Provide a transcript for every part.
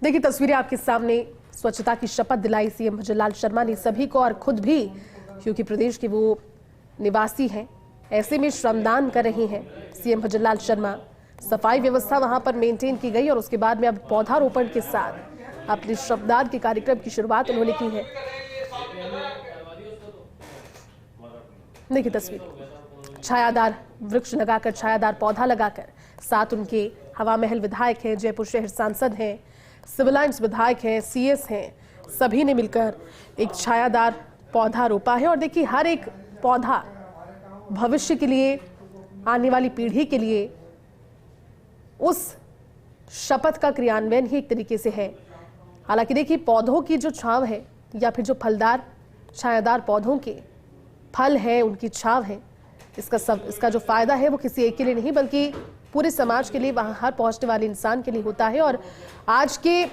देखिए तस्वीरें आपके सामने, स्वच्छता की शपथ दिलाई सीएम भजनलाल शर्मा ने सभी को और खुद भी, क्योंकि प्रदेश के वो निवासी हैं, ऐसे में श्रमदान कर रहे हैं सीएम भजनलाल शर्मा। सफाई व्यवस्था वहां पर मेंटेन की गई और उसके बाद में अब पौधारोपण के साथ अपने श्रमदान के कार्यक्रम की शुरुआत उन्होंने की है। देखिए तस्वीर, छायादार वृक्ष लगाकर, छायादार पौधा लगाकर, साथ उनके हवा महल विधायक हैं, जयपुर शहर सांसद हैं, सिविल लाइन्स विधायक हैं, सीएस हैं, सभी ने मिलकर एक छायादार पौधा रोपा है। और देखिए हर एक पौधा भविष्य के लिए, आने वाली पीढ़ी के लिए उस शपथ का क्रियान्वयन ही एक तरीके से है। हालांकि देखिए पौधों की जो छांव है या फिर जो फलदार छायादार पौधों के फल है, उनकी छांव है, इसका जो फायदा है वो किसी एक के लिए नहीं बल्कि पूरे समाज के लिए, वहां हर पहुंचने वाले इंसान के लिए होता है। और आज के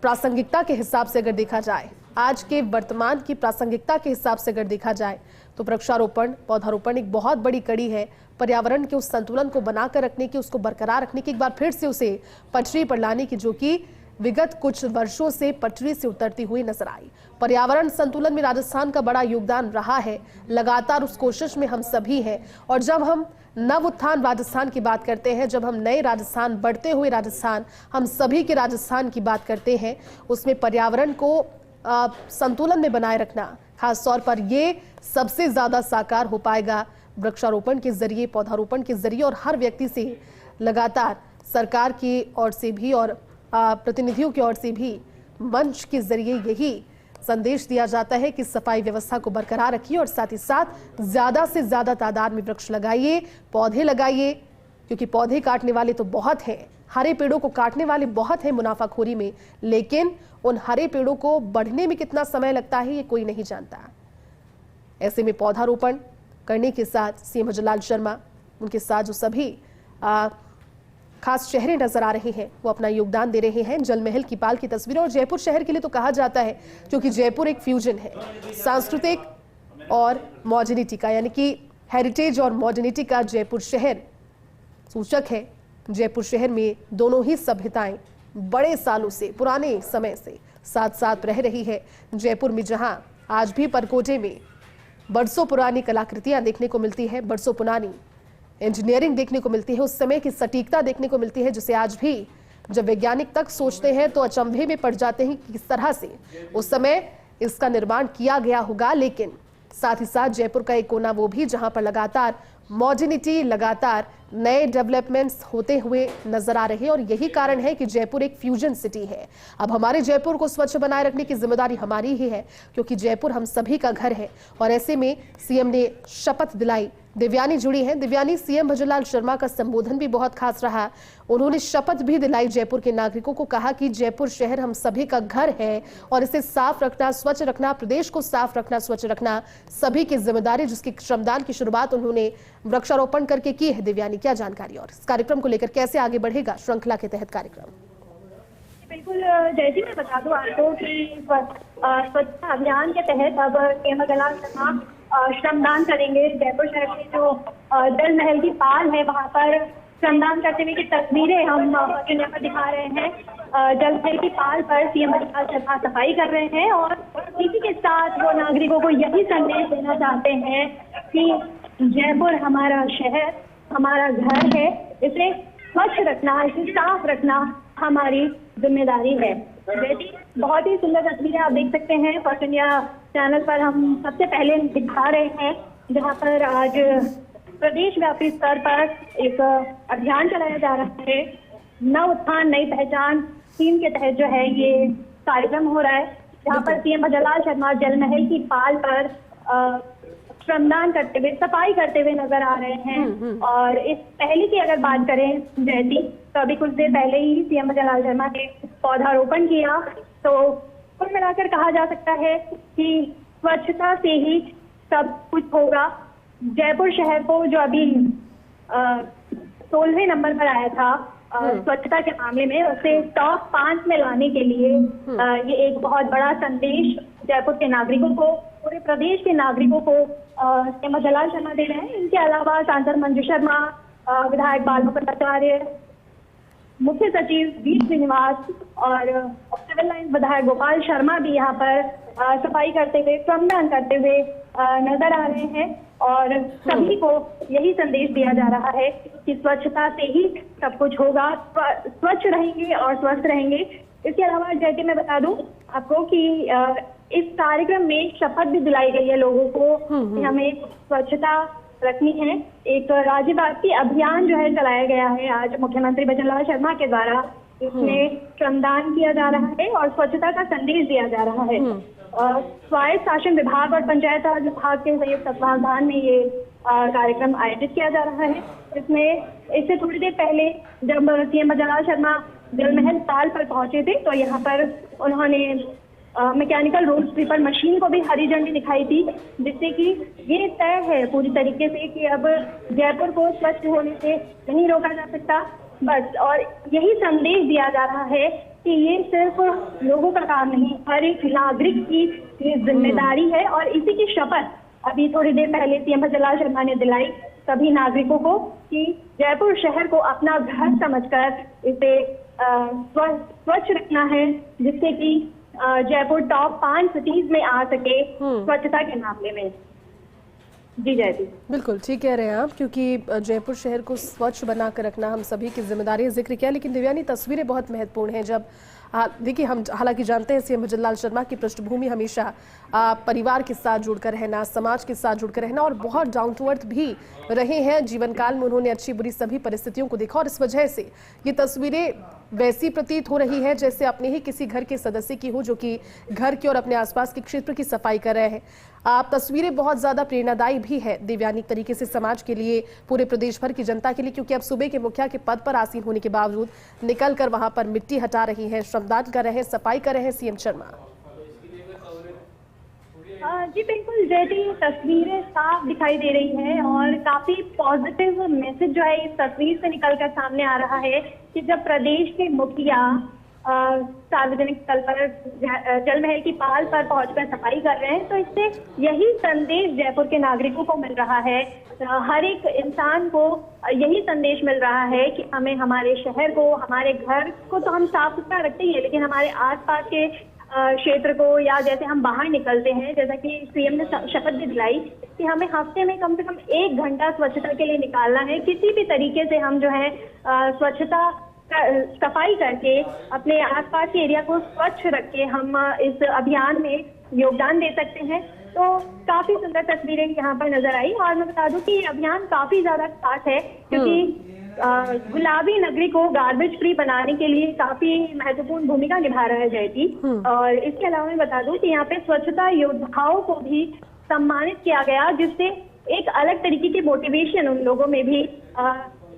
प्रासंगिकता के हिसाब से अगर देखा जाए, आज के वर्तमान की प्रासंगिकता के हिसाब से अगर देखा जाए तो वृक्षारोपण, पौधारोपण एक बहुत बड़ी कड़ी है पर्यावरण के उस संतुलन को बनाकर रखने की, उसको बरकरार रखने की, एक बार फिर से उसे पटरी पर लाने की, जो कि विगत कुछ वर्षों से पटरी से उतरती हुई नजर आई। पर्यावरण संतुलन में राजस्थान का बड़ा योगदान रहा है, लगातार उस कोशिश में हम सभी हैं। और जब हम नव उत्थान राजस्थान की बात करते हैं, जब हम नए राजस्थान, बढ़ते हुए राजस्थान, हम सभी के राजस्थान की बात करते हैं, उसमें पर्यावरण को संतुलन में बनाए रखना, खास तौर पर ये सबसे ज्यादा साकार हो पाएगा वृक्षारोपण के जरिए, पौधारोपण के जरिए। और हर व्यक्ति से लगातार सरकार की ओर से भी और प्रतिनिधियों की ओर से भी मंच के जरिए यही संदेश दिया जाता है कि सफाई व्यवस्था को बरकरार रखिए और साथ ही साथ ज्यादा से ज्यादा तादाद में वृक्ष लगाइए, पौधे लगाइए, क्योंकि पौधे काटने वाले तो बहुत हैं, हरे पेड़ों को काटने वाले बहुत हैं मुनाफाखोरी में, लेकिन उन हरे पेड़ों को बढ़ने में कितना समय लगता है ये कोई नहीं जानता। ऐसे में पौधारोपण करने के साथ सीएम भजनलाल शर्मा, उनके साथ जो सभी खास चेहरे नजर आ रहे हैं, वो अपना योगदान दे रहे हैं। जल महल की पाल की तस्वीरें, और जयपुर शहर के लिए तो कहा जाता है क्योंकि जयपुर एक फ्यूजन है, सांस्कृतिक और मॉडर्निटी का, यानी कि हेरिटेज और मॉडर्निटी का जयपुर शहर सूचक है। जयपुर शहर में दोनों ही सभ्यताएं बड़े सालों से, पुराने समय से साथ साथ रह रही है। जयपुर में जहां आज भी परकोटे में बरसों पुरानी कलाकृतियां देखने को मिलती है, बरसों पुरानी इंजीनियरिंग देखने को मिलती है, उस समय की सटीकता देखने को मिलती है, जिसे आज भी जब वैज्ञानिक तक सोचते हैं तो अचंभे में पड़ जाते हैं कि किस तरह से उस समय इसका निर्माण किया गया होगा। लेकिन साथ ही साथ जयपुर का एक कोना वो भी जहां पर लगातार मॉडर्निटी, लगातार नए डेवलपमेंट्स होते हुए नजर आ रहे हैं। और यही कारण है कि जयपुर एक फ्यूजन सिटी है। अब हमारे जयपुर को स्वच्छ बनाए रखने की जिम्मेदारी हमारी ही है, क्योंकि जयपुर हम सभी का घर है। और ऐसे में सीएम ने शपथ दिलाई। दिव्यानी जुड़ी हैं। दिव्यानी, सीएम भजनलाल शर्मा का संबोधन भी बहुत खास रहा। उन्होंने शपथ भी दिलाई जयपुर के नागरिकों को, कहा कि जयपुर शहर हम सभी का घर है और इसे साफ रखना, स्वच्छ रखना, प्रदेश को साफ रखना, स्वच्छ रखना सभी की जिम्मेदारी, जिसकी श्रमदान की शुरुआत उन्होंने वृक्षारोपण करके की है। दिव्यानी, क्या जानकारी और इस कार्यक्रम को लेकर कैसे आगे बढ़ेगा श्रृंखला के तहत कार्यक्रम? बिल्कुल जयजी, मैं बता दूं आपको कि स्वच्छता अभियान के तहत अब सीएम भजनलाल शर्मा श्रमदान करेंगे। जयपुर शहर में जो जल महल की पाल है वहां पर श्रमदान करते हुए की तस्वीरें हम यहाँ पर दिखा रहे हैं। जल महल की पाल पर सीएम भजनलाल शर्मा सफाई कर रहे हैं और इसी के साथ वो नागरिकों को यही संदेश देना चाहते हैं कि जयपुर हमारा शहर, हमारा घर है, इसे स्वच्छ रखना, इसे साफ रखना हमारी जिम्मेदारी है। बहुत ही सुंदर तस्वीरें आप देख सकते हैं। फर्स्ट इंडिया चैनल पर हम सबसे पहले दिखा रहे हैं, जहां पर आज प्रदेश व्यापी स्तर पर एक अभियान चलाया जा रहा है। नव उत्थान नई पहचान थीम के तहत जो है ये कार्यक्रम हो रहा है, जहां पर सीएम भजनलाल शर्मा जल महल की पाल पर श्रमदान करते हुए, सफाई करते हुए नजर आ रहे हैं। और इस पहले की अगर बात करें जयती, तो अभी कुछ देर पहले ही सीएम भजनलाल शर्मा ने पौधारोपण किया। तो कुल मिलाकर कहा जा सकता है कि स्वच्छता से ही सब कुछ होगा। जयपुर शहर को जो अभी 16वें नंबर पर आया था स्वच्छता के मामले में, उसे टॉप 5 में लाने के लिए ये एक बहुत बड़ा संदेश जयपुर के नागरिकों को, पूरे प्रदेश के नागरिकों को सीएम भजनलाल शर्मा दे रहे हैं। इनके अलावा सांसद मंजू शर्मा, विधायक बालमुकुंद आचार्य, मुख्य सचिव वी श्रीनिवास और सिविल लाइंस विधायक गोपाल शर्मा भी यहाँ पर सफाई करते हुए, श्रमदान करते हुए नजर आ रहे हैं। और सभी को यही संदेश दिया जा रहा है कि स्वच्छता से ही सब कुछ होगा, स्वच्छ रहेंगे और स्वस्थ रहेंगे। इसके अलावा जैसे मैं बता दूं आपको कि इस कार्यक्रम में शपथ भी दिलाई गई है लोगों को कि हमें स्वच्छता रखनी है। एक राज्यव्यापी अभियान जो है चलाया गया है आज मुख्यमंत्री भजनलाल शर्मा के द्वारा। इसमें श्रमदान किया जा रहा है और स्वच्छता का संदेश दिया जा रहा है। स्वायत्त शासन विभाग और पंचायत राज विभाग के संयुक्त तत्वावधान में ये कार्यक्रम आयोजित किया जा रहा है। इसमें इससे थोड़ी देर पहले जब सीएम भजनलाल शर्मा जलमहल पाल पर पहुंचे थे तो यहाँ पर उन्होंने मैकेनिकल रोड स्वीपर मशीन को भी हरी झंडी दिखाई थी, जिससे कि ये तय है पूरी तरीके से कि अब जयपुर को स्वच्छ होने से नहीं रोका जा सकता बस। और यही संदेश दिया जा रहा है कि ये सिर्फ लोगों का काम नहीं, हर एक नागरिक की ये जिम्मेदारी है। और इसी की शपथ अभी थोड़ी देर पहले सीएम भजनलाल शर्मा ने दिलाई सभी नागरिकों को कि जयपुर शहर को अपना घर समझकर इसे स्वच्छ रखना है, जिससे कि जयपुर टॉप 5 सिटीज में आ सके स्वच्छता के मामले में। जी जयती, बिल्कुल ठीक कह रहे हैं आप, क्योंकि जयपुर शहर को स्वच्छ बनाकर रखना हम सभी की जिम्मेदारी, जिक्र किया। लेकिन दिव्यानी, तस्वीरें बहुत महत्वपूर्ण हैं। जब देखिए, हम हालांकि जानते हैं सीएम भजनलाल शर्मा की पृष्ठभूमि हमेशा परिवार के साथ जुड़कर रहना, समाज के साथ जुड़कर रहना और बहुत डाउन टू अर्थ भी रहे हैं। जीवन काल में उन्होंने अच्छी बुरी सभी परिस्थितियों को देखा और इस वजह से ये तस्वीरें वैसी प्रतीत हो रही है जैसे अपने ही किसी घर के सदस्य की हो, जो कि घर की और अपने आसपास के क्षेत्र की सफाई कर रहे हैं। आप तस्वीरें बहुत ज्यादा प्रेरणादायी भी है दिव्यानी तरीके से समाज के लिए, पूरे प्रदेश भर की जनता के लिए, क्योंकि अब सूबे के मुखिया के पद पर आसीन होने के बावजूद निकल कर वहां पर मिट्टी हटा रही है, श्रमदान कर रहे हैं, सफाई कर रहे हैं सीएम शर्मा। जी बिल्कुल जयती, तस्वीरें साफ दिखाई दे रही है और काफी पॉजिटिव मैसेज जो है इस तस्वीर से निकलकर सामने आ रहा है कि जब प्रदेश के मुखिया सार्वजनिक स्थल पर जलमहल की पाल पर पहुंचकर सफाई कर रहे हैं तो इससे यही संदेश जयपुर के नागरिकों को मिल रहा है। हर एक इंसान को यही संदेश मिल रहा है कि हमें हमारे शहर को, हमारे घर को तो हम साफ सुथरा रखते ही है, लेकिन हमारे आसपास के क्षेत्र को, या जैसे हम बाहर निकलते हैं, जैसा कि सीएम ने शपथ भी दिलाई कि हमें हफ्ते में कम से कम 1 घंटा स्वच्छता के लिए निकालना है। किसी भी तरीके से हम जो है स्वच्छता सफाई करके अपने आसपास के एरिया को स्वच्छ रख के हम इस अभियान में योगदान दे सकते हैं। तो काफी सुंदर तस्वीरें यहाँ पर नजर आई। और मैं बता दूं कि ये अभियान काफी ज्यादा खास है क्योंकि गुलाबी नगरी को गार्बेज फ्री बनाने के लिए काफी महत्वपूर्ण भूमिका निभा रहा है जयती। और इसके अलावा मैं बता दूं कि यहाँ पे स्वच्छता योद्धाओं को भी सम्मानित किया गया, जिससे एक अलग तरीके की मोटिवेशन उन लोगों में भी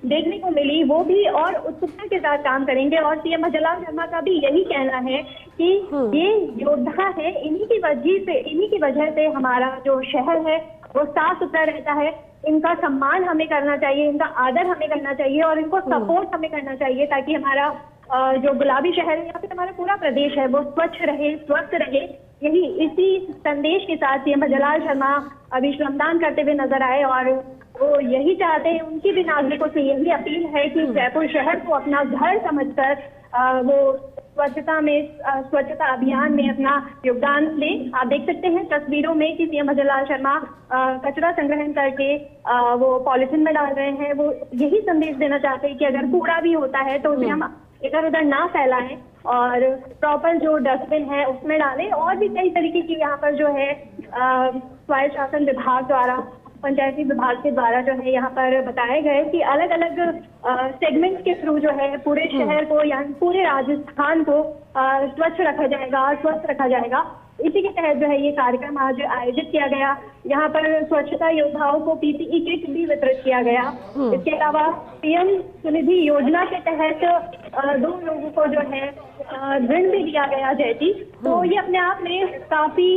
देखने को मिली। वो भी और उत्सुकता के साथ काम करेंगे। और सीएम भजनलाल शर्मा का भी यही कहना है कि ये योद्धा है, इन्हीं की वजह से हमारा जो शहर है वो साफ सुथरा रहता है। इनका सम्मान हमें करना चाहिए, इनका आदर हमें करना चाहिए और इनको सपोर्ट हमें करना चाहिए, ताकि हमारा जो गुलाबी शहर है या फिर हमारा पूरा प्रदेश है वो स्वच्छ रहे, स्वस्थ रहे। यही इसी संदेश के साथ सीएम भजनलाल शर्मा अभी श्रमदान करते हुए नजर आए और वो यही चाहते हैं, उनकी भी नागरिकों से यही अपील है कि जयपुर शहर को अपना घर समझकर वो स्वच्छता अभियान में अपना योगदान दें। आप देख सकते हैं तस्वीरों में कि सीएम भजनलाल शर्मा कचरा संग्रहण करके वो पॉलिथीन में डाल रहे हैं। वो यही संदेश देना चाहते हैं कि अगर कूड़ा भी होता है तो उसे हम इधर उधर ना फैलाएं और प्रॉपर जो डस्टबिन है उसमें डालें। और भी कई तरीके की यहाँ पर जो है स्वायत्त शासन विभाग द्वारा, पंचायती विभाग के द्वारा जो है यहाँ पर बताए गए कि अलग अलग सेगमेंट के थ्रू जो है पूरे शहर को या पूरे राजस्थान को स्वच्छ रखा जाएगा, स्वस्थ रखा जाएगा। इसी के तहत जो है ये कार्यक्रम आज आयोजित किया गया। यहाँ पर स्वच्छता योद्धाओं को पीपीई किट भी वितरित किया गया। इसके अलावा पीएम स्वनिधि योजना के तहत 2 लोगों को जो है ऋण भी दिया गया जयती। तो ये अपने आप में काफी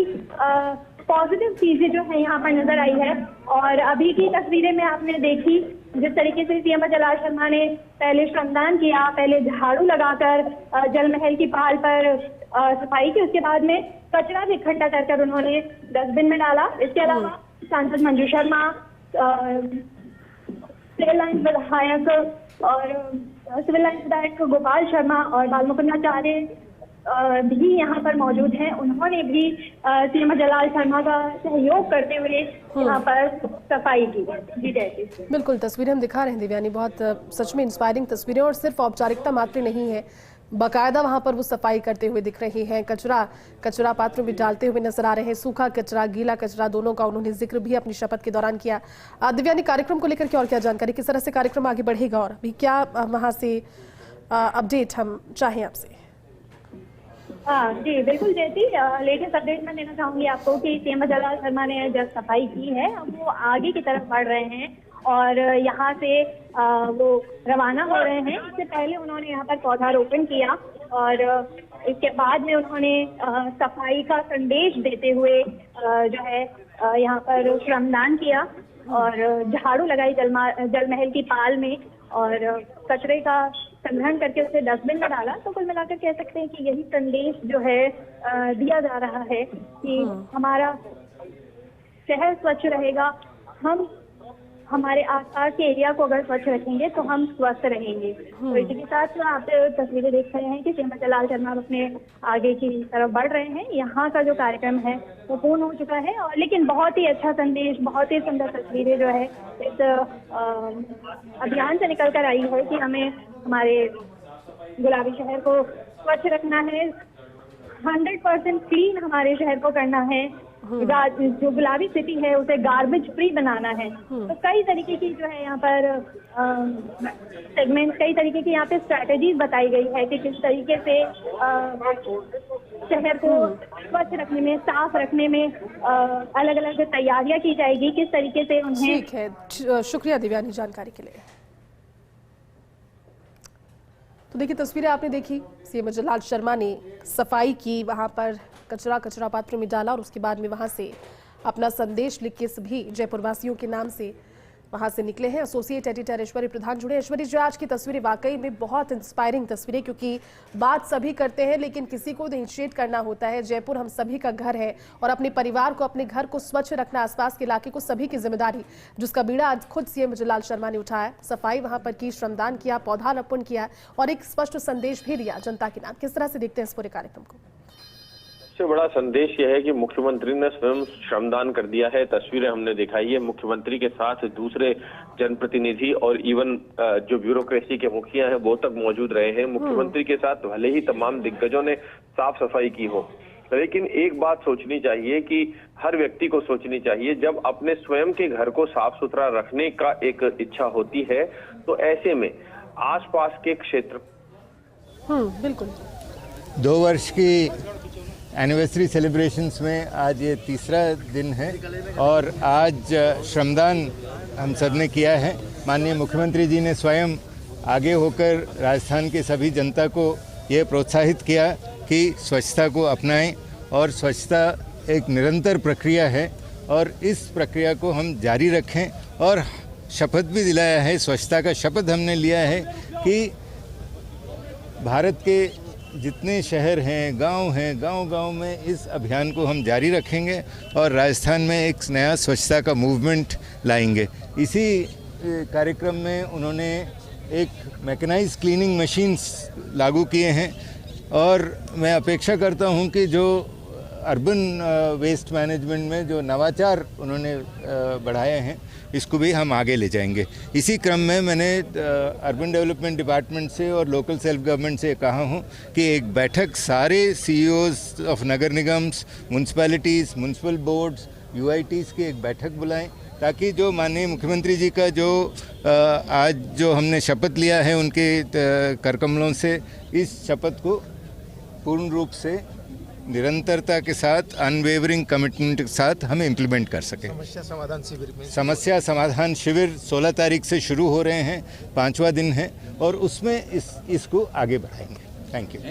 पॉजिटिव चीजें जो है यहाँ पर नजर आई है। और अभी की तस्वीरें में आपने देखी जिस तरीके से सीएम भजनलाल शर्मा ने पहले श्रमदान किया, पहले झाड़ू लगाकर जलमहल की पाल पर सफाई की, उसके बाद में कचरा भी इकट्ठा कर उन्होंने डस्टबिन में डाला। इसके अलावा सांसद मंजू शर्मा, सिविल लाइंस विधायक और सिविल लाइन्स विधायक गोपाल शर्मा और बालमुकुंदाचार्य भी यहाँ पर मौजूद हैं। उन्होंने भी सीएम जलाल शर्मा का सहयोग करते हुए यहाँ पर सफाई की। जी जयती, बिल्कुल तस्वीरें हम दिखा रहे हैं दिव्यानी, बहुत सच में इंस्पायरिंग तस्वीरें, और सिर्फ औपचारिकता मात्र नहीं है, बाकायदा वहां पर वो सफाई करते हुए दिख रही हैं। कचरा पात्र में डालते हुए नजर आ रहे हैं, सूखा कचरा गीला कचरा दोनों का उन्होंने जिक्र भी अपनी शपथ के दौरान किया। दिव्यानी, कार्यक्रम को लेकर के और क्या जानकारी, किस तरह से कार्यक्रम आगे बढ़ेगा और अभी क्या वहां से अपडेट हम चाहें आपसे? जी बिल्कुल जयती, लेटेस्ट अपडेट मैं देना चाहूंगी आपको कि सीएम जलाल शर्मा ने जब सफाई की है अब वो आगे की तरफ बढ़ रहे हैं और यहाँ से वो रवाना हो रहे हैं। इससे पहले उन्होंने यहाँ पर पौधारोपण किया और इसके बाद में उन्होंने सफाई का संदेश देते हुए जो है यहाँ पर श्रमदान किया और झाड़ू लगाई जल महल की पाल में और कचरे का संग्रहण करके उसे डस्टबिन में डाला। तो कुल मिलाकर कह सकते हैं कि यही संदेश जो है दिया जा रहा है कि हमारा शहर स्वच्छ रहेगा, हम हमारे आसपास के एरिया को अगर स्वच्छ रखेंगे तो हम स्वस्थ रहेंगे। तो इसी के साथ आप तस्वीरें देख रहे हैं कि सीएम जलाल शर्मा अपने आगे की तरफ बढ़ रहे हैं। यहाँ का जो कार्यक्रम है वो पूर्ण हो चुका है और लेकिन बहुत ही अच्छा संदेश, बहुत ही सुंदर तस्वीरें जो है इस अभियान से निकल कर आई है कि हमें हमारे गुलाबी शहर को स्वच्छ रखना है, 100% क्लीन हमारे शहर को करना है, जो गुलाबी सिटी है उसे गार्बेज फ्री बनाना है। तो कई तरीके की जो है यहाँ पर सेगमेंट, कई तरीके की यहाँ पे स्ट्रैटेजीज बताई गई है कि किस तरीके से शहर को स्वच्छ रखने में, साफ रखने में अलग अलग तैयारियां की जाएगी, किस तरीके से उन्हें। ठीक है, शुक्रिया दिव्यानी जानकारी के लिए। तो देखिए तस्वीरें आपने देखी, सीएम जलाल शर्मा ने सफाई की, वहां पर कचरा पात्र में डाला और उसके बाद में वहां से अपना संदेश लिख के सभी जयपुर वासियों के नाम से वहां से निकले हैं। एसोसिएट एडिटर ऐश्वर्य प्रधान जुड़े। ऐश्वर्य जी, आज की तस्वीरें वाकई में बहुत इंस्पायरिंग तस्वीरें, क्योंकि बात सभी करते हैं लेकिन किसी को इनिशिएट करना होता है। जयपुर हम सभी का घर है और अपने परिवार को, अपने घर को स्वच्छ रखना, आसपास के इलाके को, सभी की जिम्मेदारी, जिसका बीड़ा आज खुद सीएम जलाल शर्मा ने उठाया। सफाई वहां पर की, श्रमदान किया, पौधारोपण किया और एक स्पष्ट संदेश भी दिया जनता के नाम। किस तरह से देखते हैं इस पूरे कार्यक्रम को? सबसे बड़ा संदेश यह है कि मुख्यमंत्री ने स्वयं श्रमदान कर दिया है। तस्वीरें हमने दिखाई है, मुख्यमंत्री के साथ दूसरे जनप्रतिनिधि और इवन जो ब्यूरोक्रेसी के मुखिया हैं वो तक मौजूद रहे हैं। मुख्यमंत्री के साथ भले ही तमाम दिग्गजों ने साफ सफाई की हो, लेकिन एक बात सोचनी चाहिए कि हर व्यक्ति को सोचनी चाहिए, जब अपने स्वयं के घर को साफ सुथरा रखने का एक इच्छा होती है तो ऐसे में आसपास के क्षेत्र। बिल्कुल 2 वर्ष की एनिवर्सरी सेलिब्रेशंस में आज ये तीसरा दिन है और आज श्रमदान हम सब ने किया है। माननीय मुख्यमंत्री जी ने स्वयं आगे होकर राजस्थान के सभी जनता को ये प्रोत्साहित किया कि स्वच्छता को अपनाएं और स्वच्छता एक निरंतर प्रक्रिया है और इस प्रक्रिया को हम जारी रखें और शपथ भी दिलाया है। स्वच्छता का शपथ हमने लिया है कि भारत के जितने शहर हैं, गांव में इस अभियान को हम जारी रखेंगे और राजस्थान में एक नया स्वच्छता का मूवमेंट लाएंगे। इसी कार्यक्रम में उन्होंने एक मैकेनाइज्ड क्लीनिंग मशीन्स लागू किए हैं और मैं अपेक्षा करता हूं कि जो अर्बन वेस्ट मैनेजमेंट में जो नवाचार उन्होंने बढ़ाए हैं इसको भी हम आगे ले जाएंगे। इसी क्रम में मैंने अर्बन डेवलपमेंट डिपार्टमेंट से और लोकल सेल्फ गवर्नमेंट से कहा हूं कि एक बैठक सारे सीईओज ऑफ नगर निगम्स, म्यूनसिपैलिटीज़, म्यूनसिपल बोर्ड्स, यूआईटीज़ की एक बैठक बुलाएं ताकि जो माननीय मुख्यमंत्री जी का जो आज जो हमने शपथ लिया है उनके करकमलों से, इस शपथ को पूर्ण रूप से निरंतरता के साथ, अनवेवरिंग कमिटमेंट के साथ हम इम्प्लीमेंट कर सकें। समस्या समाधान शिविर 16 तारीख से शुरू हो रहे हैं, 5वां दिन है और उसमें इसको आगे बढ़ाएंगे। Thank you.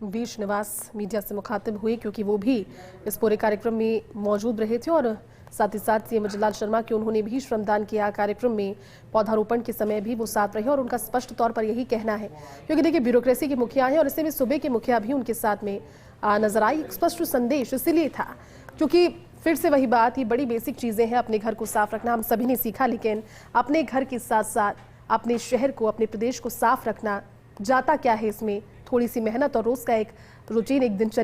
B Srinivas media से मुखातिब हुए क्योंकि वो भी इस पूरे कार्यक्रम में मौजूद रहे थे और साथ ही साथ सीएम जलाल शर्मा के उन्होंने भी श्रमदान किया। कार्यक्रम में पौधारोपण के समय भी वो साथ रहे और उनका स्पष्ट तौर पर यही कहना है, क्योंकि देखिए ब्यूरोक्रेसी के मुखिया हैं और इससे भी सूबे के मुखिया भी उनके साथ में नजर आई। एक स्पष्ट संदेश इसीलिए था क्योंकि फिर से वही बात, ये बड़ी बेसिक चीजें हैं। अपने घर को साफ रखना हम सभी ने सीखा, लेकिन अपने घर के साथ साथ अपने शहर को, अपने प्रदेश को साफ रखना जाता क्या है इसमें? थोड़ी सी मेहनत और रोज का एक रूटीन, एक दिनचर्या